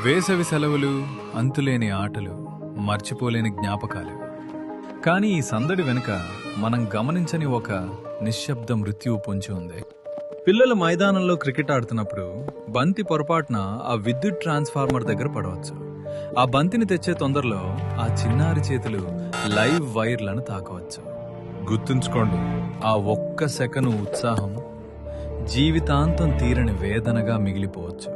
వేసవి సెలవులు, అంతులేని ఆటలు, మర్చిపోలేని జ్ఞాపకాలు. కానీ ఈ సందడి వెనుక మనం గమనించని ఒక నిశ్శబ్ద మృత్యువు పొంచి ఉంది. పిల్లలు మైదానంలో క్రికెట్ ఆడుతున్నప్పుడు బంతి పొరపాటున ఆ విద్యుత్ ట్రాన్స్ఫార్మర్ దగ్గర పడవచ్చు. ఆ బంతిని తెచ్చే తొందరలో ఆ చిన్నారి చేతులు లైవ్ వైర్లను తాకవచ్చు. గుర్తుంచుకోండి, ఆ ఒక్క సెకను ఉత్సాహం జీవితాంతం తీరని వేదనగా మిగిలిపోవచ్చు.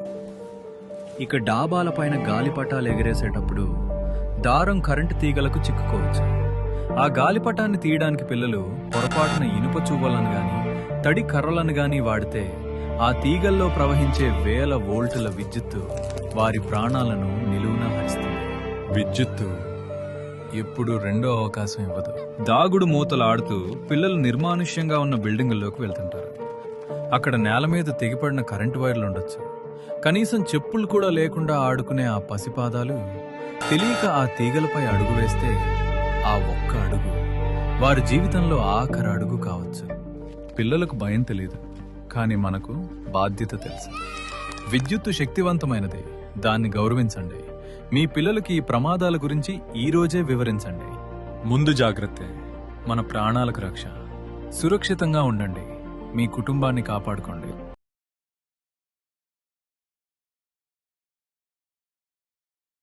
ఇక డాబాలపైన గాలిపటాలు ఎగిరేసేటప్పుడు దారం కరెంటు తీగలకు చిక్కుకోవచ్చు. ఆ గాలిపటాన్ని తీయడానికి పిల్లలు పొరపాటున ఇనుప చువ్వలను గాని తడి కర్రలను గాని వాడితే ఆ తీగల్లో ప్రవహించే వేల వోల్టుల విద్యుత్తు వారి ప్రాణాలను నిలువునా హరిస్తుంది. విద్యుత్తు ఎప్పుడు రెండో అవకాశం ఇవ్వదు. దాగుడు మూతలు ఆడుతూ పిల్లలు నిర్మానుష్యంగా ఉన్న బిల్డింగుల్లోకి వెళ్తుంటారు. అక్కడ నేల మీద తెగిపడిన కరెంటు వైర్లు ఉండొచ్చు. కనీసం చెప్పులు కూడా లేకుండా ఆడుకునే ఆ పసిపాదాలు తెలియక ఆ తీగలపై అడుగు వేస్తే ఆ ఒక్క అడుగు వారి జీవితంలో ఆఖరి అడుగు కావచ్చు. పిల్లలకు భయం తెలియదు, కానీ మనకు బాధ్యత తెలుసు. విద్యుత్తు శక్తివంతమైనది, దాన్ని గౌరవించండి. మీ పిల్లలకి ఈ ప్రమాదాల గురించి ఈ రోజే వివరించండి. ముందు జాగ్రత్తే మన ప్రాణాలకు రక్ష. సురక్షితంగా ఉండండి, మీ కుటుంబాన్ని కాపాడుకోండి.